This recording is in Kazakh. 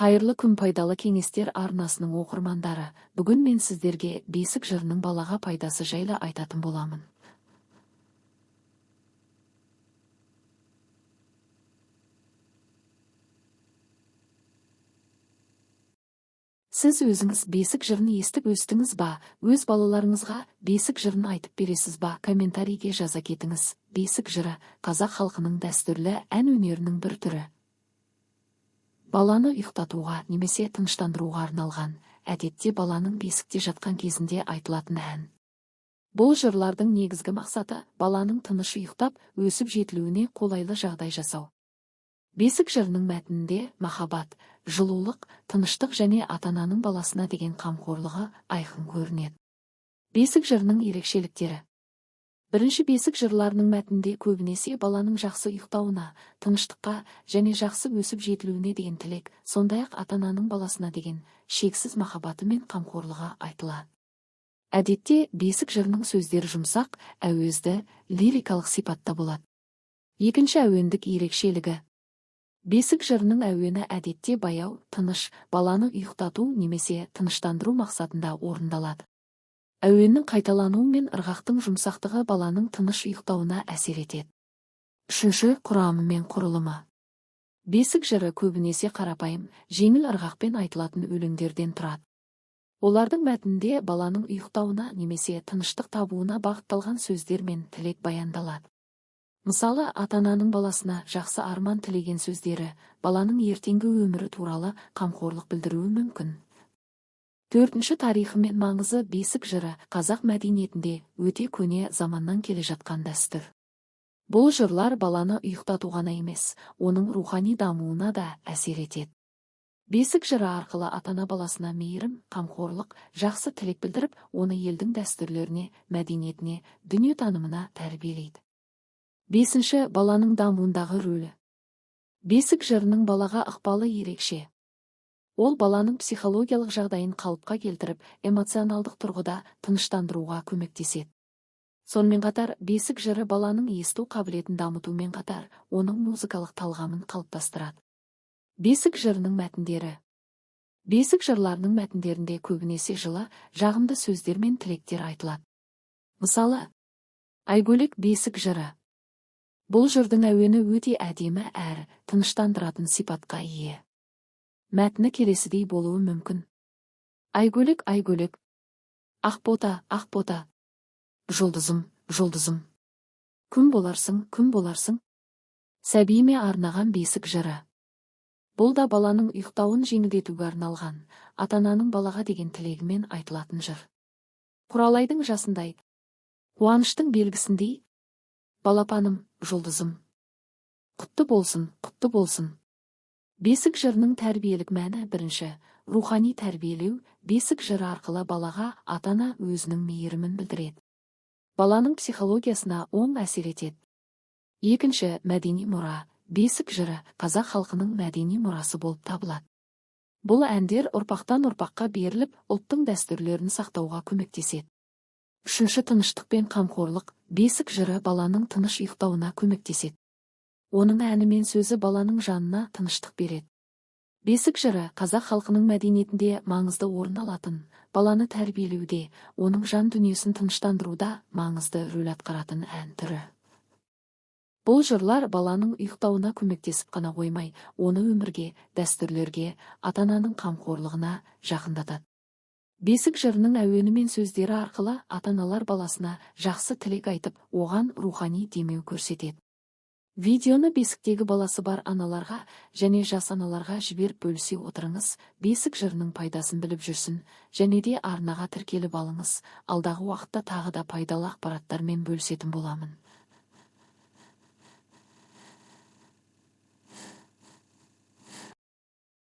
Қайырлы күн, пайдалы кеңестер арнасының оқырмандары. Бүгін мен сіздерге бесік жырының балаға пайдасы жайлы айтатын боламын. Сіз өзіңіз бесік жырын естіп өстіңіз ба? Өз балаларыңызға бесік жырын айтып бересіз ба? Комментарийге жаза кетіңіз. Бесік жыры қазақ халқының дәстүрлі ән өнерінің бір түрі. Баланы ұйықтатуға немесе тыныштандыруға арналған, әдетте баланың бесікте жатқан кезінде айтылатын ән. Бұл жырлардың негізгі мақсаты баланың тыныш ұйықтап, өсіп жетілуіне қолайлы жағдай жасау. Бесік жырының мәтінінде махаббат, жылулық, тыныштық және ата-ананың баласына деген қамқорлығы айқын көрінеді. Бесік жырының ерекшеліктері. Бірінші, бесік жырларының мәтінінде көбінесе баланың жақсы ұйықтауына, тыныштыққа және жақсы өсіп жетілуіне деген тілек, сондай-ақ ата-ананың баласына деген шексіз махаббаты мен қамқорлығы айтылады. Әдетте бесік жырының сөздері жұмсақ, әуезді, лирикалық сипатта болады. Екінші, әуендік ерекшелігі. Бесік жырының әуені әдетте баяу, тыныш, баланы ұйықтату немесе тыныштандыру мақсатында орындалады. Әуеннің қайталануы мен ырғақтың жұмсақтығы баланың тыныш ұйықтауына әсер етеді. Үшінші, құрамы мен құрылымы. Бесік жыры көбінесе қарапайым, жеңіл ырғақпен айтылатын өлеңдерден тұрады. Олардың мәтінінде баланың ұйықтауына немесе тыныштық табуына бағытталған сөздер мен тілек баяндалады. Мысалы, ата-ананың баласына жақсы арман тілеген сөздері баланың ертеңгі өмірі туралы қамқорлық білдіруі мүмкін. Төртінші, тарихы мен маңызы. Бесік жыры қазақ мәдениетінде өте көне заманнан келе жатқан дәстүр. Бұл жырлар баланы ұйықтату ғана емес, оның рухани дамуына да әсер етеді. Бесік жыры арқылы ата-ана баласына мейірім, қамқорлық, жақсы тілек білдіріп, оны елдің дәстүрлеріне, мәдениетіне, дүниетанымына тәрбиелейді. Бесінші, баланың дамуындағы рөлі. Бесік жырының балаға ықпалы ерекше. Ол баланың психологиялық жағдайын қалыпқа келтіріп, эмоционалдық тұрғыда тыныштандыруға көмектеседі. Сонымен қатар, бесік жыры баланың есту қабілетін дамытумен қатар, оның музыкалық талғамын қалыптастырады. Бесік жырының мәтіндері. Бесік жырларының мәтіндерінде көбінесе жылы, жағымды сөздер мен тілектер айтылады. Мысалы, Айгөлек бесік жыры. Бұл жырдың әуені өте әдемі әрі тыныштандыратын сипатқа ие. Мәтіні келесідей болуы мүмкін. Айгөлек, айгөлек, ақбота, ақбота, жұлдызым, жұлдызым, күн боларсың, күн боларсың. Сәбиіме арнаған бесік жыры. Бұл да баланың ұйықтауын жеңілдетуге арналған, ата-ананың балаға деген тілегімен айтылатын жыр. Құралайдың жасындай, қуаныштың белгісіндей, балапаным, жұлдызым, құтты болсын, құтты болсын. Бесік жырының тәрбиелік мәні. Бірінші, рухани тәрбиелеу. Бесік жыры арқылы балаға ата-ана өзінің мейірімін білдіреді. Баланың психологиясына оң әсер етеді. Екінші, мәдени мұра. Бесік жыры қазақ халқының мәдени мұрасы болып табылады. Бұл әндер ұрпақтан ұрпаққа беріліп, ұлттың дәстүрлерін сақтауға көмектеседі. Үшінші, тыныштық пен қамқорлық. Бесік жыры баланың тыныш ұйықтауына көмектеседі. Оның әні мен сөзі баланың жанына тыныштық береді. Бесік жыры қазақ халқының мәдениетінде маңызды орын алатын, баланы тәрбиелеуде, оның жан дүниесін тыныштандыруда маңызды рөл атқаратын ән түрі. Бұл жырлар баланың ұйықтауына көмектесіп қана қоймай, оны өмірге, дәстүрлерге, ата-ананың қамқорлығына жақындатады. Бесік жырының әуені мен сөздері арқылы ата-аналар баласына жақсы тілек айтып, оған рухани демеу көрсетеді. Видеоны бесіктегі баласы бар аналарға және жас аналарға жіберіп бөлісе отырыңыз. Бесік жырының пайдасын біліп жүрсін, және де арнаға тіркеліп алыңыз. Алдағы уақытта тағы да пайдалы ақпараттармен бөлісетін боламын.